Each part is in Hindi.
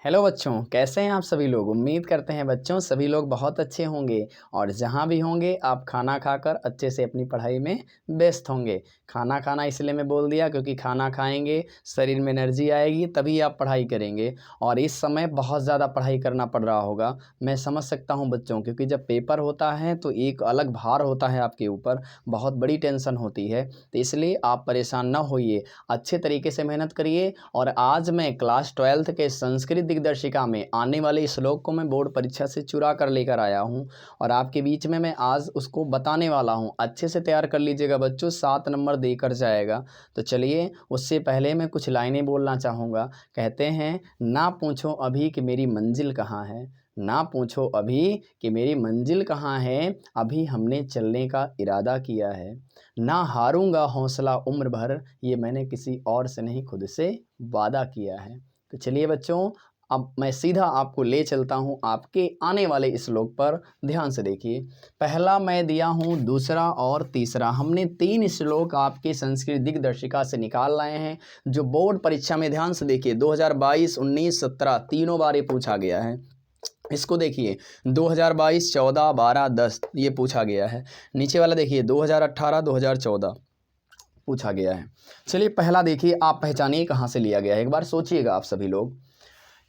हेलो बच्चों, कैसे हैं आप सभी लोग। उम्मीद करते हैं बच्चों सभी लोग बहुत अच्छे होंगे और जहाँ भी होंगे आप खाना खाकर अच्छे से अपनी पढ़ाई में व्यस्त होंगे। खाना खाना इसलिए मैं बोल दिया क्योंकि खाना खाएंगे, शरीर में एनर्जी आएगी, तभी आप पढ़ाई करेंगे। और इस समय बहुत ज़्यादा पढ़ाई करना पड़ रहा होगा, मैं समझ सकता हूँ बच्चों, क्योंकि जब पेपर होता है तो एक अलग भार होता है आपके ऊपर, बहुत बड़ी टेंशन होती है। तो इसलिए आप परेशान ना होइए, अच्छे तरीके से मेहनत करिए। और आज मैं क्लास 12th के संस्कृत दिग्दर्शिका में आने वाले श्लोक को मैं बोर्ड परीक्षा से चुरा कर लेकर आया हूं और आपके बीच में मैं आज उसको बताने वाला हूं। अच्छे से तैयार कर लीजिएगा बच्चों, 7 नंबर देकर जाएगा। तो चलिए, उससे पहले मैं कुछ लाइनें बोलना चाहूँगा। कहते हैं, ना पूछो अभी कि मेरी मंजिल कहाँ है, ना पूछो अभी कि मेरी मंजिल कहाँ है, अभी हमने चलने का इरादा किया है। ना हारूंगा हौसला उम्र भर, ये मैंने किसी और से नहीं खुद से वादा किया है। तो चलिए बच्चों, अब मैं सीधा आपको ले चलता हूं आपके आने वाले श्लोक पर। ध्यान से देखिए, पहला मैं दिया हूं, दूसरा और तीसरा, हमने 3 श्लोक आपके संस्कृत दिग्दर्शिका से निकाल लाए हैं, जो बोर्ड परीक्षा में, ध्यान से देखिए, 2022, 19, 17 तीनों बार ये पूछा गया है। इसको देखिए 2022, 14, 12, 10 ये पूछा गया है। नीचे वाला देखिए 2018, 2014 पूछा गया है। चलिए पहला देखिए, आप पहचानिए कहाँ से लिया गया है, एक बार सोचिएगा आप सभी लोग।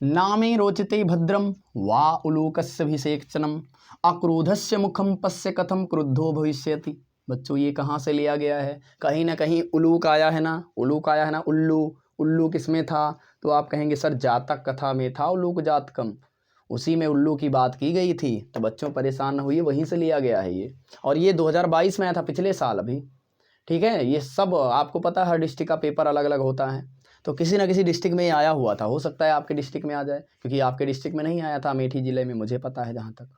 नामे रोचते भद्रम वा उलूकस्यभिषेचनम अक्रोधस्य मुखम पश्य कथम क्रुद्धो भविष्यति। बच्चों ये कहाँ से लिया गया है, कहीं ना कहीं उलूक आया है ना, उलूक आया है ना, उल्लू। उल्लू किसमें था, तो आप कहेंगे सर जातक कथा में था उलूक जातकम, उसी में उल्लू की बात की गई थी। तो बच्चों परेशान न होइए, वहीं से लिया गया है ये। और ये 2022 में आया था, पिछले साल अभी। ठीक है, ये सब आपको पता है, हर डिस्ट्रिक्ट का पेपर अलग अलग होता है, तो किसी ना किसी डिस्ट्रिक्ट में ये आया हुआ था। हो सकता है आपके डिस्ट्रिक्ट में आ जाए, क्योंकि आपके डिस्ट्रिक्ट में नहीं आया था, अमेठी ज़िले में मुझे पता है जहाँ तक।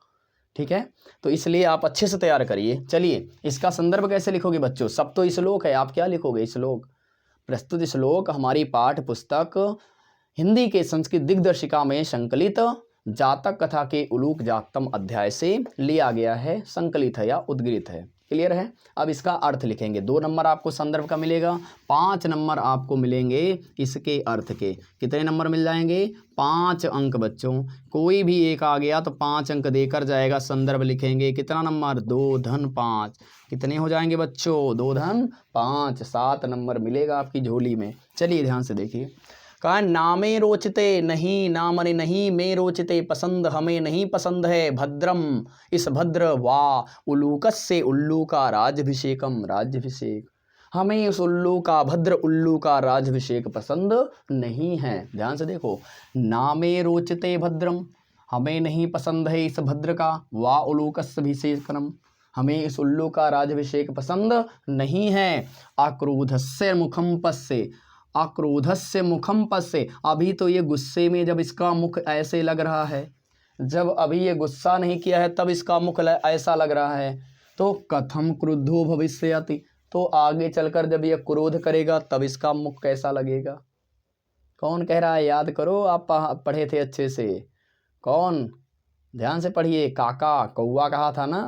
ठीक है, तो इसलिए आप अच्छे से तैयार करिए। चलिए, इसका संदर्भ कैसे लिखोगे बच्चों, सब तो श्लोक है, आप क्या लिखोगे, श्लोक। प्रस्तुत श्लोक हमारी पाठ्य पुस्तक हिंदी के संस्कृत दिग्दर्शिका में संकलित जातक कथा के उलूक जातकम अध्याय से लिया गया है, संकलित है या उद्गृत है। क्लियर है। अब इसका अर्थ लिखेंगे। 2 नंबर आपको संदर्भ का मिलेगा, 5 नंबर आपको मिलेंगे इसके अर्थ के। कितने नंबर मिल जाएंगे, 5 अंक बच्चों। कोई भी एक आ गया तो 5 अंक देकर जाएगा। संदर्भ लिखेंगे, कितना नंबर, 2 धन 5। कितने हो जाएंगे बच्चों, 2 धन 5, 7 नंबर मिलेगा आपकी झोली में। चलिए ध्यान से देखिए, कहा नामे रोचते नहीं, ना मने नहीं, में रोचते पसंद, हमें नहीं पसंद है भद्रम इस भद्र, वा उल्लूकस से उल्लू का राज्यभिषेकम, राज्यभिषेक, हमें उस उल्लू का, भद्र उल्लू का राज्यभिषेक पसंद नहीं है। ध्यान से देखो, नामे रोचते भद्रम, हमें नहीं पसंद है इस भद्र का, वा उल्लूकस अभिषेकम, हमें इस उल्लू का राज्यभिषेक पसंद नहीं है। आक्रोधस्य मुखम पश्य, आक्रोधस्य मुखम पश्य, अभी तो ये गुस्से में, जब इसका मुख ऐसे लग रहा है, जब अभी ये गुस्सा नहीं किया है तब इसका मुख ऐसा लग रहा है। तो कथम क्रुद्धो भविष्यति, तो आगे चलकर जब ये क्रोध करेगा तब इसका मुख कैसा लगेगा। कौन कह रहा है, याद करो, आप पढ़े थे अच्छे से। कौन, ध्यान से पढ़िए। काका, कौवा कहा था ना,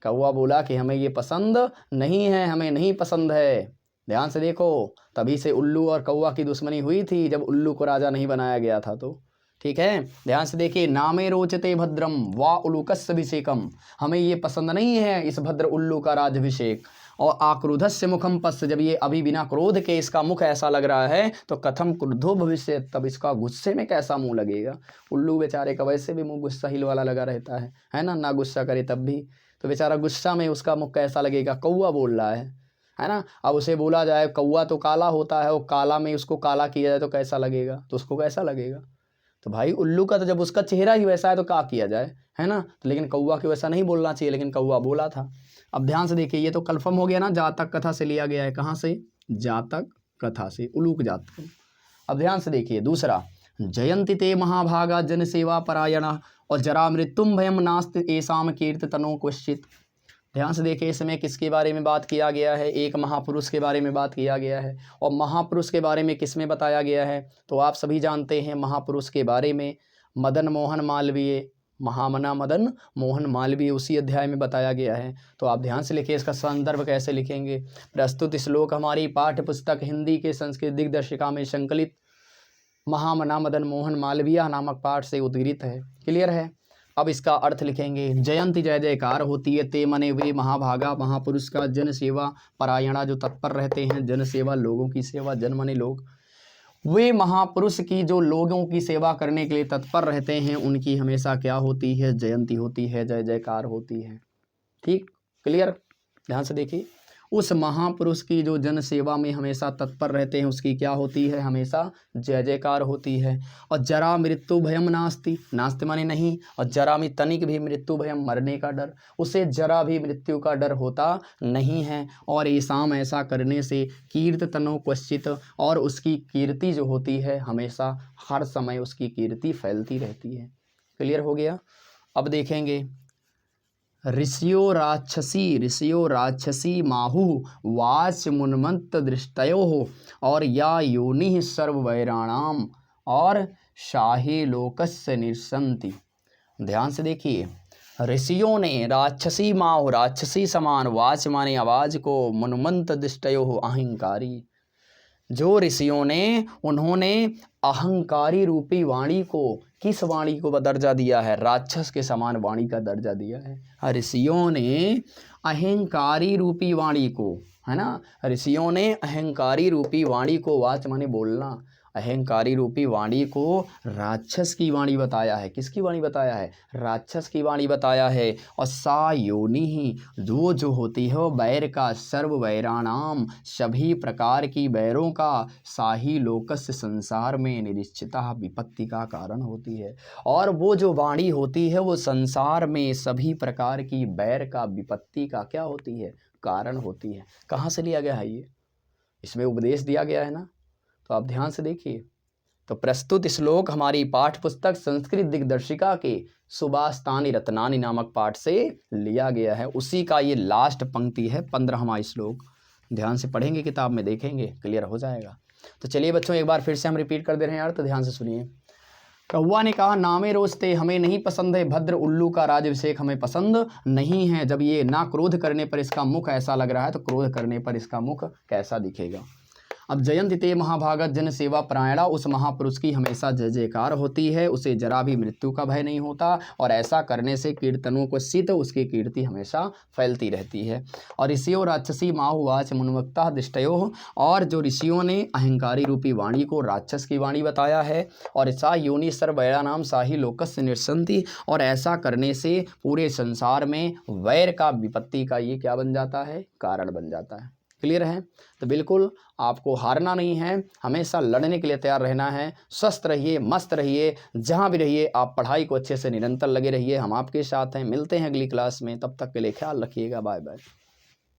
कौवा बोला कि हमें ये पसंद नहीं है, हमें नहीं पसंद है। ध्यान से देखो, तभी से उल्लू और कौवा की दुश्मनी हुई थी, जब उल्लू को राजा नहीं बनाया गया था। तो ठीक है, ध्यान से देखिए, नामे रोचते भद्रम वा उलूकस्य अभिषेकम, हमें ये पसंद नहीं है इस भद्र उल्लू का राज्यभिषेक। और आक्रोधस्य मुखम पश्य, जब ये अभी बिना क्रोध के इसका मुख ऐसा लग रहा है, तो कथम क्रुद्धो भविष्य, तब इसका गुस्से में कैसा मुंह लगेगा। उल्लू बेचारे का वैसे भी मुंह गुस्सा हिल वाला लगा रहता है ना गुस्सा करे तब भी, तो बेचारा गुस्सा में उसका मुख कैसा लगेगा। कौवा बोल रहा है ना। अब उसे बोला जाए, कौवा तो काला होता है, वो काला में उसको काला किया जाए तो कैसा लगेगा, तो उसको कैसा लगेगा। तो भाई उल्लू का तो जब उसका चेहरा ही वैसा है तो क्या किया जाए, है ना। तो लेकिन कौवा के वैसा नहीं बोलना चाहिए, लेकिन कौवा बोला था। अब ध्यान से देखिए, ये तो कन्फर्म हो गया ना, जातक कथा से लिया गया है। कहाँ से, जातक कथा से, उलूक जातक। अब ध्यान से देखिए दूसरा, जयंति ते महाभागा जन सेवा परायणा और जरा मृत्युम भयम नास्ति एसाम कीर्तनो क्वचित। ध्यान से देखिए, इसमें किसके बारे में बात किया गया है, एक महापुरुष के बारे में बात किया गया है। और महापुरुष के बारे में किस में बताया गया है, तो आप सभी जानते हैं महापुरुष के बारे में, मदन मोहन मालवीय, महामना मदन मोहन मालवीय, उसी अध्याय में बताया गया है। तो आप ध्यान से लिखिए, इसका संदर्भ कैसे लिखेंगे। प्रस्तुत श्लोक हमारी पाठ्य पुस्तक हिंदी के संस्कृत दिग्दर्शिका में संकलित महामना मदन मोहन मालवीय नामक पाठ से उद्धृत है। क्लियर है। अब इसका अर्थ लिखेंगे। जयंती जय जयकार होती है, ते मने वे महाभागा महापुरुष का जन सेवा परायणा, जो तत्पर रहते हैं जन सेवा, लोगों की सेवा, जन मने लोग, वे महापुरुष की जो लोगों की सेवा करने के लिए तत्पर रहते हैं उनकी हमेशा क्या होती है, जयंती होती है, जय जयकार होती है। ठीक, क्लियर, ध्यान से देखिए। उस महापुरुष की जो जन सेवा में हमेशा तत्पर रहते हैं उसकी क्या होती है, हमेशा जय जयकार होती है। और जरा मृत्यु भयम नास्ति, नास्ति माने नहीं, और जरा में तनिक भी मृत्यु भयम, मरने का डर, उसे जरा भी मृत्यु का डर होता नहीं है। और ऐसाम, ऐसा करने से कीर्तनो क्वचित, और उसकी कीर्ति जो होती है हमेशा हर समय उसकी कीर्ति फैलती रहती है। क्लियर हो गया। अब देखेंगे, ऋषियो राक्षसी माहु वाच मुन्मंत दृष्टयो हो, और या योनि सर्व वैराणाम, और शाही लोकस्य निरसंति। ध्यान से देखिए, ऋषियों ने राक्षसी माहु, राक्षसी समान, वाच माने आवाज को, मुन्मंत दृष्टयो हो अहंकारी, जो ऋषियों ने उन्होंने अहंकारी रूपी वाणी को, किस वाणी को दर्जा दिया है, राक्षस के समान वाणी का दर्जा दिया है। ऋषियों ने अहंकारी रूपी वाणी को, है ना, ऋषियों ने अहंकारी रूपी वाणी को, वाच माने बोलना, अहंकारी रूपी वाणी को राक्षस की वाणी बताया है। किसकी वाणी बताया है, राक्षस की वाणी बताया है। और सा योनि ही, जो होती है वो बैर का, सर्व वैराणाम, सभी प्रकार की बैरों का, साही लोकस्य, संसार में, निरीक्षिता, विपत्ति का कारण होती है। और वो जो वाणी होती है वो संसार में सभी प्रकार की बैर का, विपत्ति का क्या होती है, कारण होती है। कहाँ से लिया गया है ये, इसमें उपदेश दिया गया है ना, तो आप ध्यान से देखिए। तो प्रस्तुत श्लोक हमारी पाठ पुस्तक संस्कृत दिग्दर्शिका के सुभाषितानि रत्नानि नामक पाठ से लिया गया है। उसी का ये लास्ट पंक्ति है, 15वां श्लोक। ध्यान से पढ़ेंगे, किताब में देखेंगे, क्लियर हो जाएगा। तो चलिए बच्चों, एक बार फिर से हम रिपीट कर दे रहे हैं यार, तो ध्यान से सुनिए। कौवा ने कहा, नामे रोजते हमें नहीं पसंद है, भद्र उल्लू का राजभिषेक हमें पसंद नहीं है। जब ये ना क्रोध करने पर इसका मुख ऐसा लग रहा है तो क्रोध करने पर इसका मुख कैसा दिखेगा। अब जयंती ते महाभागत जन सेवा परायणा, उस महापुरुष की हमेशा जय जयकार होती है, उसे जरा भी मृत्यु का भय नहीं होता, और ऐसा करने से कीर्तनों को सित, उसकी कीर्ति हमेशा फैलती रहती है। और ऋषियों राक्षसी माहुवाच मुन्मत्ता दृष्टयो, और जो ऋषियों ने अहंकारी रूपी वाणी को राक्षस की वाणी बताया है। और सा योनि सर्व वैराणाम साही लोकस्य निरसंति, और ऐसा करने से पूरे संसार में वैर का, विपत्ति का ये क्या बन जाता है, कारण बन जाता है। क्लियर है। तो बिल्कुल आपको हारना नहीं है, हमेशा लड़ने के लिए तैयार रहना है। स्वस्थ रहिए, मस्त रहिए, जहाँ भी रहिए आप पढ़ाई को अच्छे से निरंतर लगे रहिए। हम आपके साथ हैं, मिलते हैं अगली क्लास में, तब तक के लिए ख्याल रखिएगा। Bye bye.